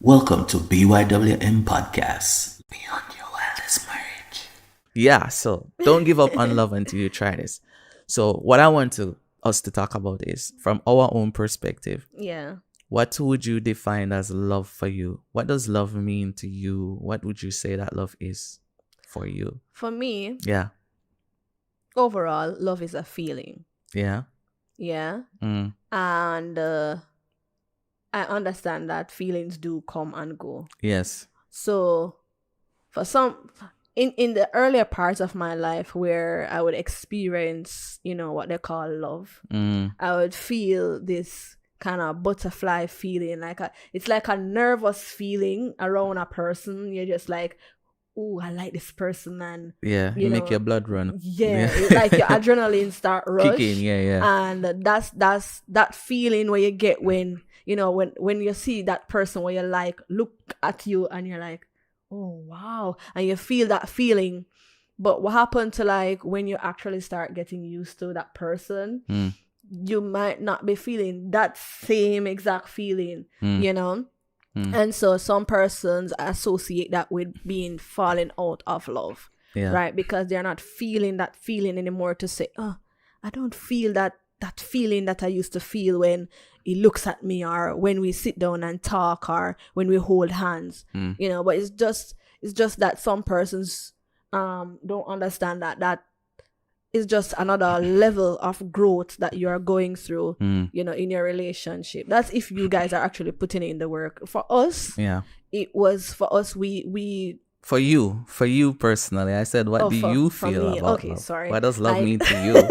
Welcome to BYWM Podcast. Beyond Your Wildest Marriage. Yeah, so don't give up on love until you try this. So what I want us to talk about is from our own perspective. Yeah. What would you define as love for you? What does love mean to you? What would you say that love is for you? For me, Yeah. overall, love is a feeling. Yeah. Yeah. Mm. And I understand that feelings do come and go. Yes. So for some in the earlier parts of my life where I would experience, what they call love, I would feel this kind of butterfly feeling, it's like a nervous feeling around a person. You're just like, oh, I like this person, and Yeah. You make your blood run. yeah, it's like your adrenaline start rush. Kicking. Yeah. And that's that feeling where you get when you see that person where you like look at you and you're like, oh wow, and you feel that feeling. But what happened to like when you actually start getting used to that person, you might not be feeling that same exact feeling, And so some persons associate that with being falling out of love, right? Because they're not feeling that feeling anymore to say, oh, I don't feel that feeling that I used to feel when he looks at me, or when we sit down and talk, or when we hold hands, but it's just that some persons don't understand that is just another level of growth that you are going through, in your relationship. That's if you guys are actually putting in the work. For us, it was for us, we For you personally, I said, what do you feel about okay, love? sorry. What does love mean to you?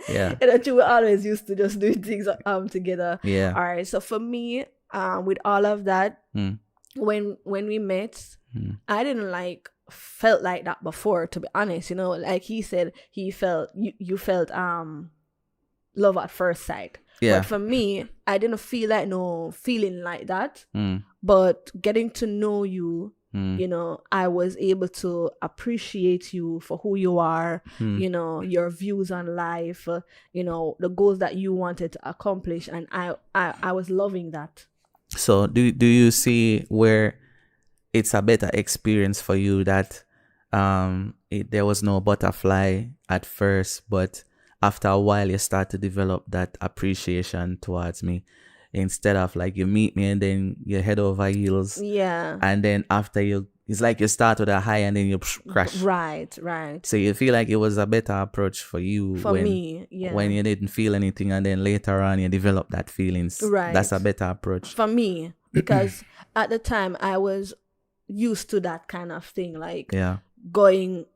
Yeah. And that you were always used to just doing things together. Yeah. All right. So for me, with all of that, when we met, I didn't felt like that before, to be honest. Like he said, he felt you felt love at first sight. Yeah. But for me, I didn't feel like no feeling like that. But getting to know you, I was able to appreciate you for who you are, your views on life, the goals that you wanted to accomplish. And I was loving that. So do you see where it's a better experience for you that there was no butterfly at first, but after a while you start to develop that appreciation towards me, instead of like you meet me and then you head over heels, and then after it's like you start with a high and then you crash. Right. So you feel like it was a better approach for you me, yeah. when you didn't feel anything and then later on you develop that feelings. Right. That's a better approach for me, because at the time I was used to that kind of thing, going,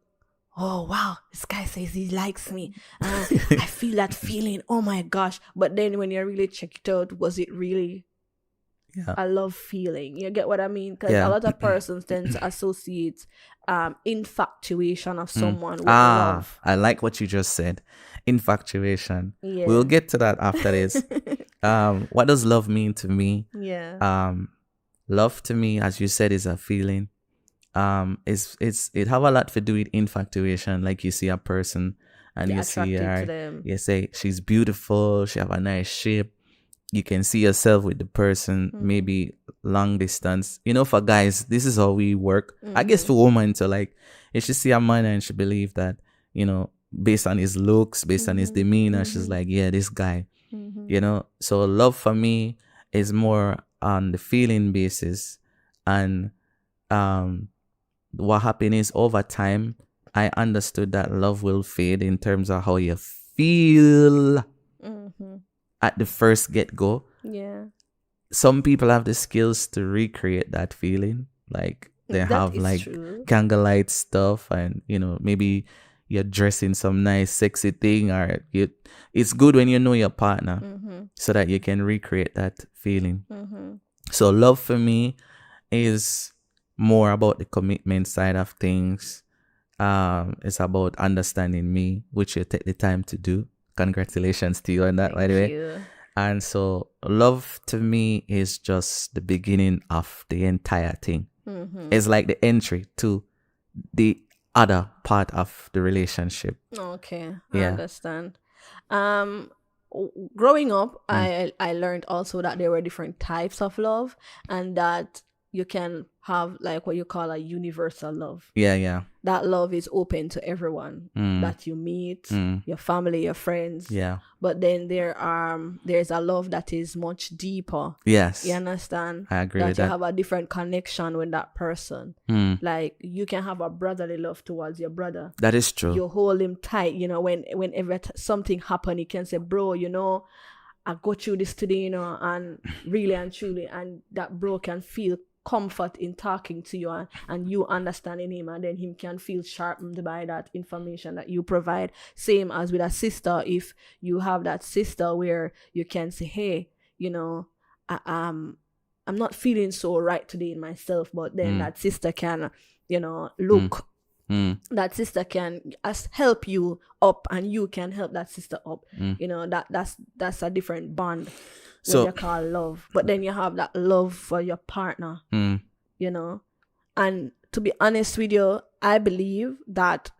oh wow, this guy says he likes me, I feel that feeling, oh my gosh. But then when you really check it out, was it really a love feeling? You get what I mean? Because a lot of persons tend to associate infatuation of someone with love. I like what you just said, infatuation. Yeah. We'll get to that after this. What does love mean to me? Love to me, as you said, is a feeling. It have a lot to do with infatuation. Like you see a person and you see her, you say she's beautiful, she have a nice shape. You can see yourself with the person, maybe long distance. For guys, this is how we work. I guess for women, so like if she see a man and she believe that, based on his looks, based on his demeanor, she's like, yeah, this guy. So love for me is more on the feeling basis, and what happened is over time I understood that love will fade in terms of how you feel at the first get-go. Some people have the skills to recreate that feeling, like they have like candlelight stuff, and maybe you're dressing some nice sexy thing, or it's good when you know your partner so that you can recreate that feeling. So love for me is more about the commitment side of things. It's about understanding me, which you take the time to do. Congratulations to you on that, by the way. And so love to me is just the beginning of the entire thing. It's like the entry to the other part of the relationship. Okay, I understand. Growing up, I learned also that there were different types of love, and that you can have like what you call a universal love. Yeah. That love is open to everyone that you meet, your family, your friends. Yeah. But then there's a love that is much deeper. Yes. You understand? I agree that with you that. have a different connection with that person. Like you can have a brotherly love towards your brother. That is true. You hold him tight, you know, whenever something happen, you can say, bro, you know, I go through this today, you know, and really and truly, and that bro can feel comfort in talking to you and you understanding him, and then him can feel sharpened by that information that you provide. Same as with a sister, if you have that sister where you can say, hey, you know, I'm not feeling so right today in myself, but then that sister can, you know, look, that sister can help you up and you can help that sister up. You know, that's a different bond. So you call love. But then you have that love for your partner, you know. And to be honest with you, I believe that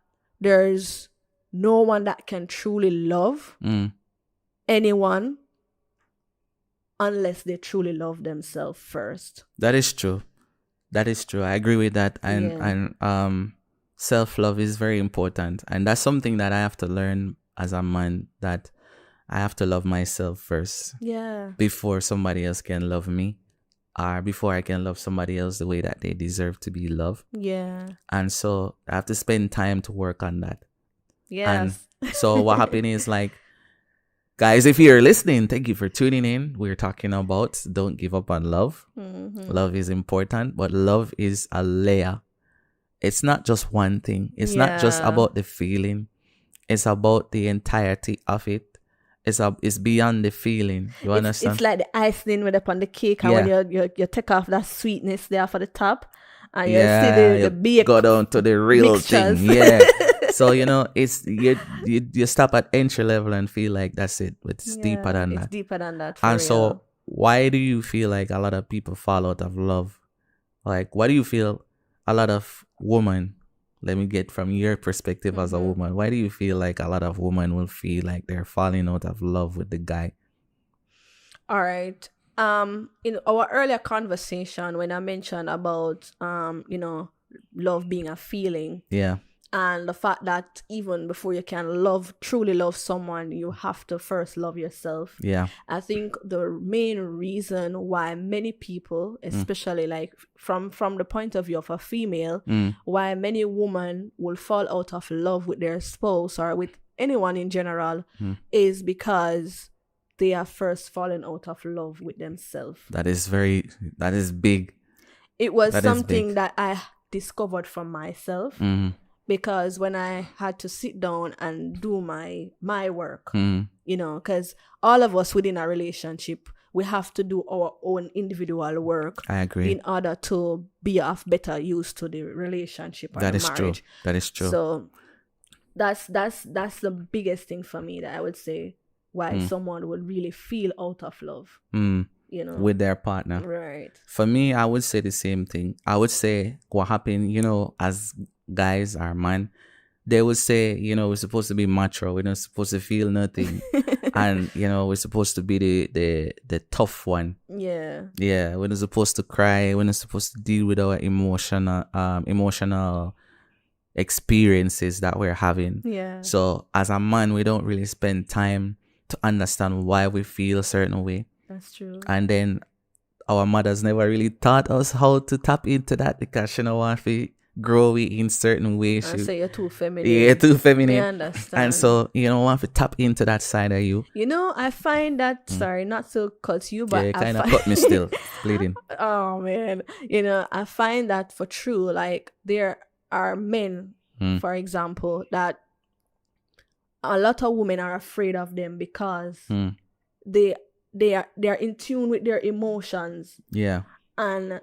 there's no one that can truly love anyone unless they truly love themselves first. That is true. I agree with that. And self-love is very important. And that's something that I have to learn as a man, that I have to love myself first. Yeah. Before somebody else can love me, or before I can love somebody else the way that they deserve to be loved. Yeah. And so I have to spend time to work on that. Yes. And so what happened is, like, guys, if you're listening, thank you for tuning in. We're talking about don't give up on love. Love is important, but love is a layer. It's not just one thing. It's not just about the feeling. It's about the entirety of it. It's beyond the feeling. You understand? It's like the icing with upon the cake, and when you take off that sweetness there for the top, and you see the bake, go down to the real mixtures. thing. Yeah. So you know, it's you stop at entry level and feel like that's it, but it's deeper than that. It's deeper than that. And so, why do you feel like a lot of people fall out of love? Like, why do you feel a lot of women? Let me get from your perspective as a woman. Why do you feel like a lot of women will feel like they're falling out of love with the guy? All right. In our earlier conversation, when I mentioned about you know, love being a feeling. Yeah. And the fact that even before you can truly love someone, you have to first love yourself. Yeah. I think the main reason why many people, especially like from the point of view of a female, why many women will fall out of love with their spouse or with anyone in general is because they are first fallen out of love with themselves. That is big. It was something that I discovered for myself. Because when I had to sit down and do my work, you know, because all of us within a relationship, we have to do our own individual work. I agree. In order to be of better use to the relationship or the marriage. That is true. So that's the biggest thing for me that I would say why someone would really feel out of love. You know, with their partner. Right. For me, I would say the same thing. I would say what happened, you know, as guys or man, they would say, you know, we're supposed to be macho. We're not supposed to feel nothing. And, you know, we're supposed to be the tough one. Yeah. Yeah. We're not supposed to cry. We're not supposed to deal with our emotional experiences that we're having. Yeah. So as a man, we don't really spend time to understand why we feel a certain way. That's true. And then our mothers never really taught us how to tap into that, because she don't want to grow in certain ways. I say you're too feminine. Yeah, too feminine. I understand. And so, you know, want to tap into that side of you. You know, I find that, sorry, not to cut you, but yeah, you kind of cut me still, bleeding. Oh, man. You know, I find that for true, like, there are men, for example, that a lot of women are afraid of them because they are in tune with their emotions. Yeah. And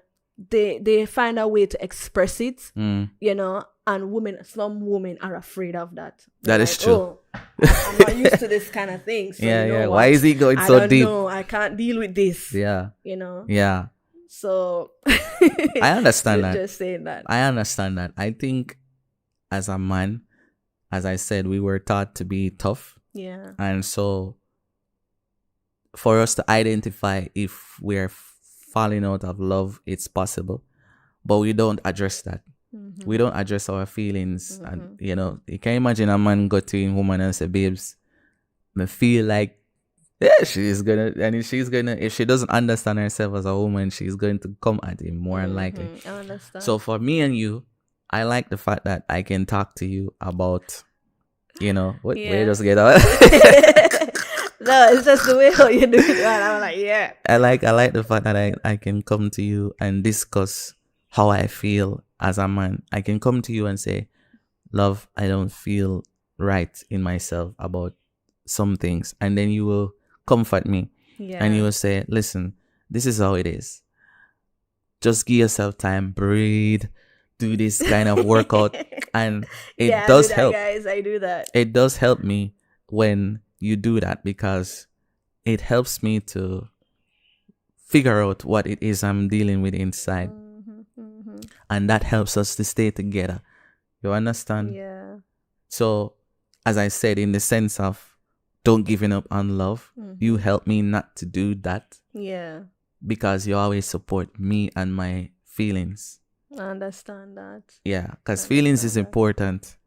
they find a way to express it, you know, and some women are afraid of that. That is true. Oh, I'm not used to this kind of thing. So yeah, you know yeah. what? Why is he going so deep? I don't know. I can't deal with this. Yeah. You know? Yeah. So I understand that. Just saying that. I understand that. I think as a man, as I said, we were taught to be tough. Yeah. And so for us to identify if we're falling out of love, it's possible, but we don't address that. We don't address our feelings. And you know, you can imagine a man go to a woman and say, babes, I feel like she's gonna, and if she doesn't understand herself as a woman, she's going to come at him more than likely. I understand. So for me and you, I like the fact that I can talk to you about, you know, what we just get out. No, it's just the way how you do it. And I'm like, yeah. I like the fact that I can come to you and discuss how I feel as a man. I can come to you and say, love, I don't feel right in myself about some things. And then you will comfort me. Yeah. And you will say, listen, this is how it is. Just give yourself time, breathe, do this kind of workout. And it does help. Guys, I do that. It does help me when you do that, because it helps me to figure out what it is I'm dealing with inside. And that helps us to stay together. You understand? Yeah. So, as I said, in the sense of don't giving up on love, you help me not to do that. Yeah. Because you always support me and my feelings. I understand that. Yeah, because feelings is important.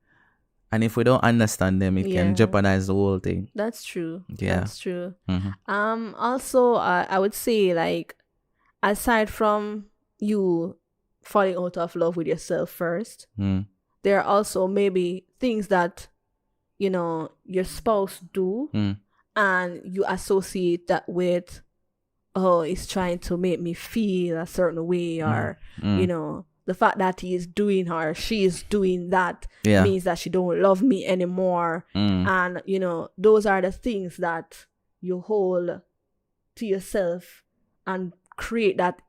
And if we don't understand them, it can jeopardize the whole thing. That's true. Yeah. That's true. Also, I would say, like, aside from you falling out of love with yourself first, there are also maybe things that, you know, your spouse do, and you associate that with, oh, he's trying to make me feel a certain way, or, you know, the fact that he is doing or she is doing that means that she don't love me anymore. And, you know, those are the things that you hold to yourself and create that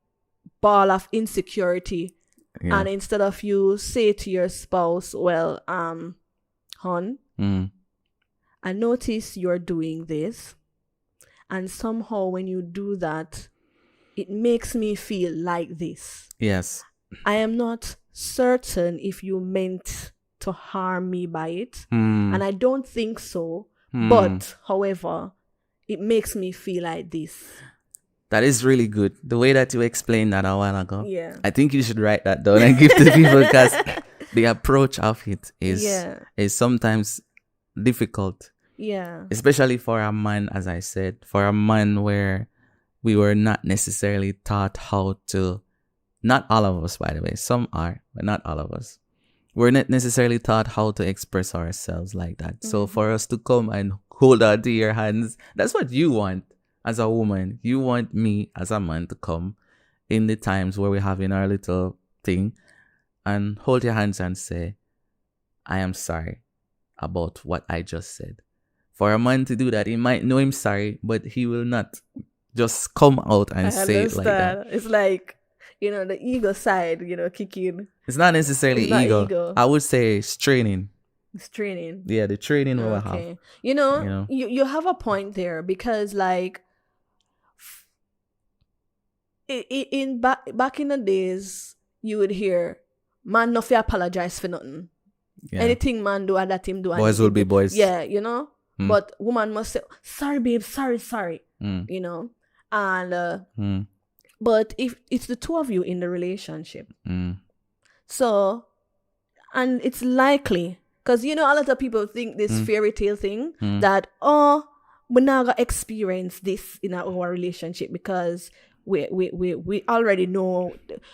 ball of insecurity. And instead of you say to your spouse, well, hon, I notice you're doing this. And somehow when you do that, it makes me feel like this. Yes. I am not certain if you meant to harm me by it. And I don't think so. But, however, it makes me feel like this. That is really good. The way that you explained that a while ago. Yeah. I think you should write that down and give to people, because the approach of it is sometimes difficult. Yeah. Especially for a man, as I said, for a man where we were not necessarily taught how to, not all of us, by the way, some are, but not all of us. We're not necessarily taught how to express ourselves like that. So for us to come and hold on to your hands, that's what you want as a woman. You want me as a man to come in the times where we're having our little thing and hold your hands and say, I am sorry about what I just said. For a man to do that, he might know him sorry, but he will not just come out and say it like that. It's like, you know, the ego side, you know, kicking. It's not necessarily ego. I would say it's training. It's training. Yeah, the training we have. You know, you have a point there, because, like, back in the days, you would hear, man, no fi apologize for nothing. Yeah. Anything man do, that him do. Boys will be boys. Yeah, you know. But woman must say, sorry, babe, sorry. You know. And but if it's the two of you in the relationship, so, and it's likely, because, you know, a lot of people think this fairy tale thing that, oh, we're not gonna experience this in our relationship because we already know.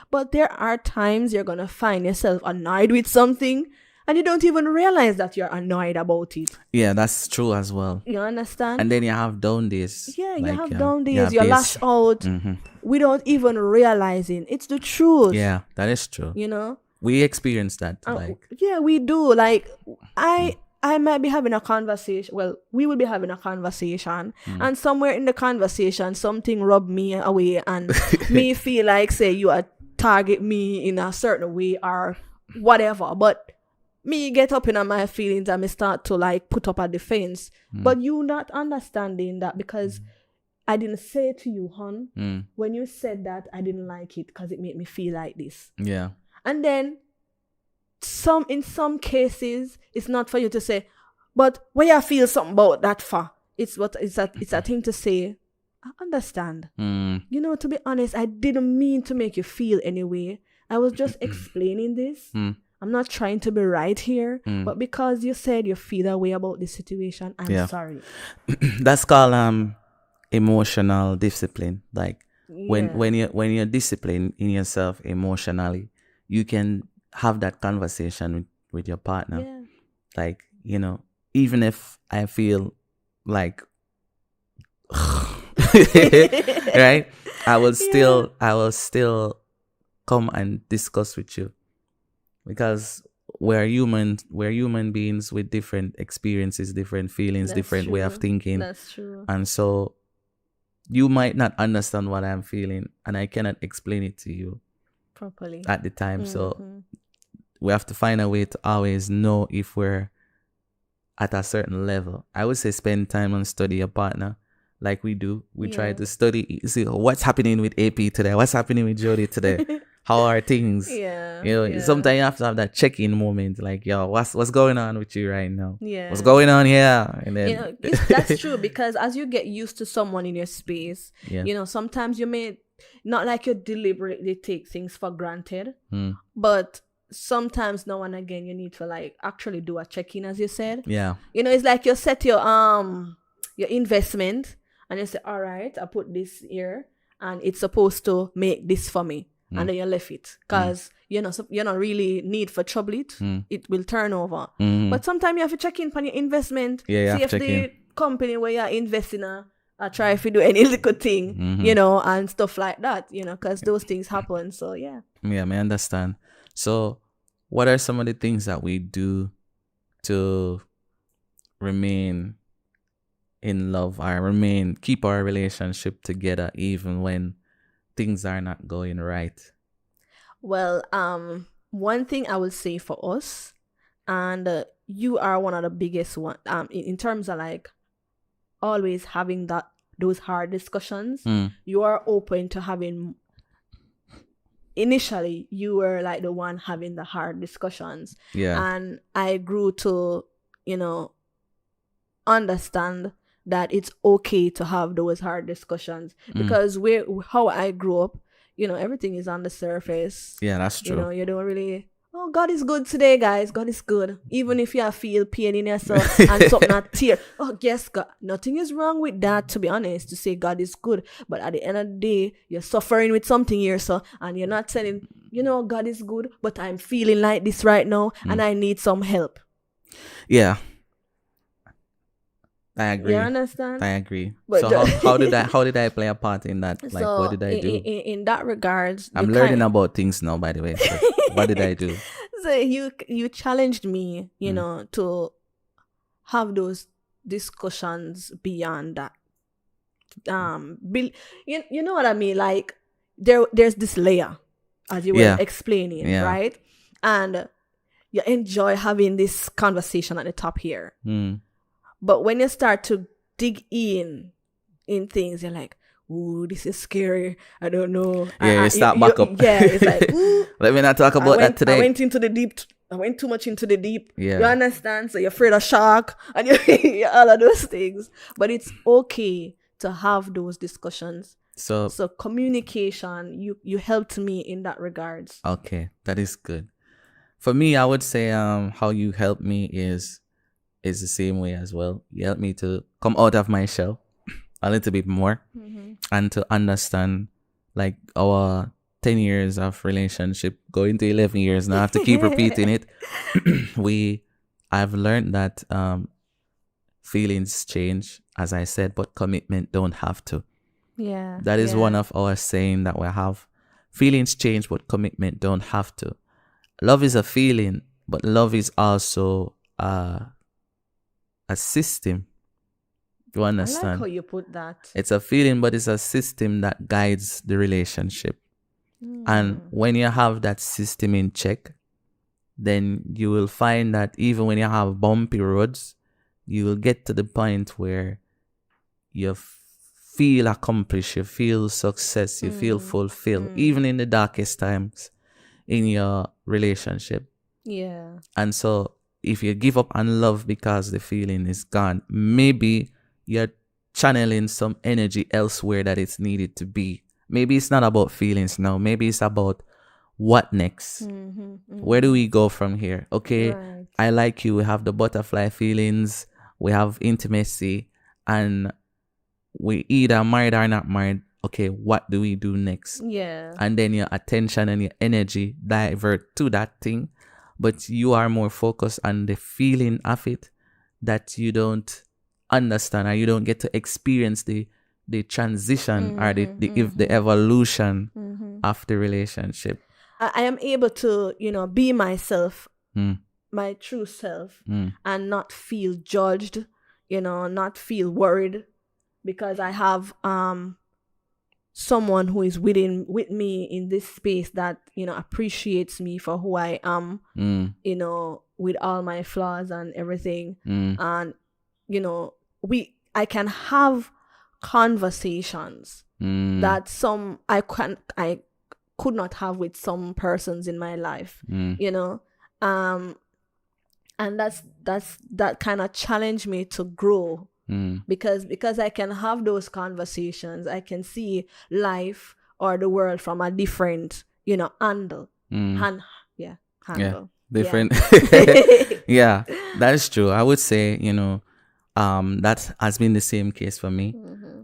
But there are times you're gonna find yourself annoyed with something and you don't even realize that you're annoyed about it. Yeah, that's true as well. You understand? And then you have down days. Yeah, you have down days. You lash out without even realizing. It's the truth. Yeah, that is true. You know? We experience that. Yeah, we do. Like, I might be having a conversation. Well, we will be having a conversation. And somewhere in the conversation, something rubbed me away and me feel like, say, you target me in a certain way or whatever. But me get up in my feelings and me start to, like, put up a defense. But you not understanding that because I didn't say it to you, hon. When you said that, I didn't like it because it made me feel like this. Yeah. And then in some cases, it's not for you to say, but when you feel something about that for, it's a thing to say, I understand. Mm. You know, to be honest, I didn't mean to make you feel any way. I was just explaining this. I'm not trying to be right here, but because you said you feel that way about the situation, I'm sorry. That's called emotional discipline. Like when you're disciplined in yourself emotionally, you can have that conversation with your partner. Yeah. Like, you know, even if I feel like right, I will still come and discuss with you, because we're human beings with different experiences, different feelings, That's different way of true. thinking. That's true. And so you might not understand what I'm feeling, and I cannot explain it to you Properly. at the time. So we have to find a way to always know if we're at a certain level. I would say spend time and study your partner like we do. We try to study, see what's happening with AP today, what's happening with Jody today, how are things. Yeah. You know, sometimes you have to have that check-in moment, like, yo, what's going on with you right now? Yeah. What's going on here? And then You know, that's true, because as you get used to someone in your space, you know, sometimes you may not like you deliberately take things for granted, but sometimes now and again you need to like actually do a check-in, as you said. Yeah. You know, it's like you set your investment and you say, all right, I put this here and it's supposed to make this for me. And then you left it because you know, so you don't really need for trouble it will turn over. But sometimes you have to check in on your investment. See if the company where you're investing try if you do any little thing, you know, and stuff like that, you know, because those things happen. So yeah, I understand. So what are some of the things that we do to remain in love or keep our relationship together even when things are not going right? Well, one thing I will say for us, and you are one of the biggest one, in terms of like always having those hard discussions. You are open to having. Initially, you were like the one having the hard discussions, and I grew to, you know, understand that it's okay to have those hard discussions, because how I grew up, you know, everything is on the surface. Yeah, that's true. You know, you don't really, oh, God is good today, guys. God is good. Even if you feel pain in yourself and something not tear. Oh, yes, God. Nothing is wrong with that, to be honest, to say God is good. But at the end of the day, you're suffering with something here, so, and you're not saying, you know, God is good, but I'm feeling like this right now and I need some help. Yeah. I agree. You understand? I agree. But so how did I play a part in that? Like, so what did I do? In that regards, I'm learning about things now, by the way. So what did I do? So you challenged me, you know, to have those discussions beyond that. You know what I mean? Like there's this layer, as you were explaining, right? And you enjoy having this conversation at the top here. But when you start to dig in things, you're like, ooh, this is scary. I don't know. Yeah, you start back up. Yeah, it's like, ooh. Let me not talk about that today. I went into the deep. I went too much into the deep. Yeah. You understand? So you're afraid of shark and you're all of those things. But it's okay to have those discussions. So communication, you helped me in that regards. Okay, that is good. For me, I would say how you helped me is the same way as well. You helped me to come out of my shell a little bit more and to understand like our 10 years of relationship going to 11 years now. I have to keep repeating it. I've learned that feelings change, as I said, but commitment don't have to. Yeah. That is one of our saying that we have. Feelings change, but commitment don't have to. Love is a feeling, but love is also a system. You understand? I like how you put that. It's a feeling, but it's a system that guides the relationship. And when you have that system in check, then you will find that even when you have bumpy roads, you will get to the point where you feel accomplished, you feel success, you feel fulfilled, even in the darkest times in your relationship. Yeah. And so if you give up on love because the feeling is gone, maybe you're channeling some energy elsewhere that it's needed to be. Maybe it's not about feelings now. Maybe it's about what next. Where do we go from here? Okay, Right. I like you. We have the butterfly feelings. We have intimacy. And we either married or not married. Okay, what do we do next? Yeah. And then your attention and your energy divert to that thing. But you are more focused on the feeling of it that you don't understand, or you don't get to experience the transition or the evolution of the relationship. I am able to, be myself, my true self, and not feel judged, not feel worried, because I have someone who is with me in this space that, appreciates me for who I am, with all my flaws and everything. And, I can have conversations that I could not have with some persons in my life, and that kind of challenged me to grow, because I can have those conversations. I can see life or the world from a different, angle. Handle. Yeah, different. Yeah, that is true. I would say, that has been the same case for me.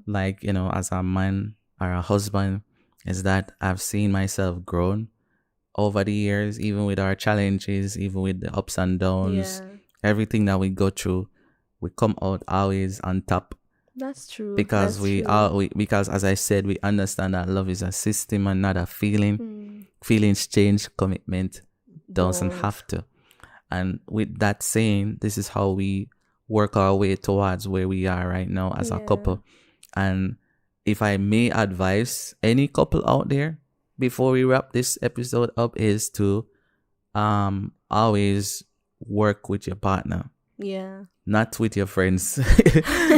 Like, as a man or a husband, is that I've seen myself grown over the years, even with our challenges, even with the ups and downs, everything that we go through, we come out always on top. That's true. Because because as I said, we understand that love is a system and not a feeling. Feelings change, commitment doesn't have to. And with that saying, this is how we work our way towards where we are right now as a couple. And if I may advise any couple out there before we wrap this episode up, is to always work with your partner. Yeah. Not with your friends,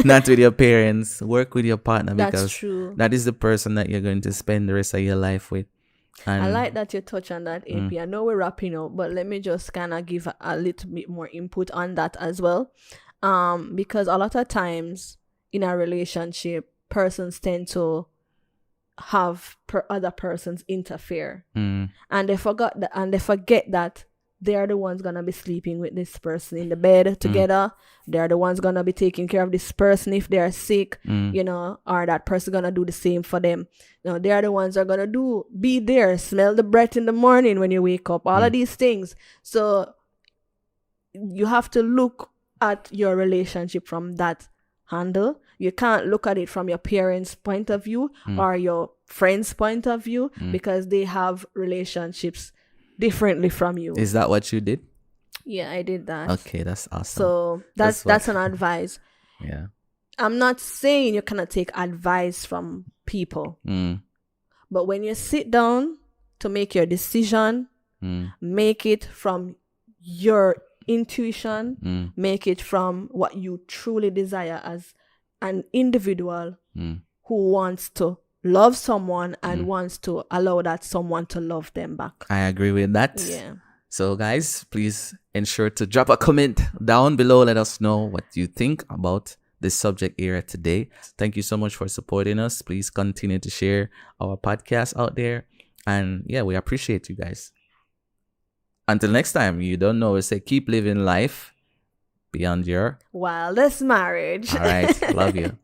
not with your parents. Work with your partner, because That's true. that is the person that you're going to spend the rest of your life with. And I like that you touch on that, AP. I know we're wrapping up, but let me just kind of give a little bit more input on that as well. Because a lot of times in a relationship, persons tend to have other persons interfere, and they forget that they are the ones gonna be sleeping with this person in the bed together. They are the ones gonna be taking care of this person if they are sick, or that person gonna do the same for them. They are the ones that are gonna be there, smell the breath in the morning when you wake up, all of these things. So you have to look at your relationship from that handle. You can't look at it from your parents' point of view or your friends' point of view, because they have relationships differently from you. Is that what you did? Yeah, I did that. Okay, that's awesome. So that's an advice. Yeah. I'm not saying you cannot take advice from people, but when you sit down to make your decision, make it from your intuition, make it from what you truly desire as an individual who wants to love someone and wants to allow that someone to love them back. I agree with that. Yeah. So guys, please ensure to drop a comment down below. Let us know what you think about this subject area today. Thank you so much for supporting us. Please continue to share our podcast out there. And yeah, we appreciate you guys. Until next time, you don't know, we say keep living life beyond your wildest marriage. All right. Love you.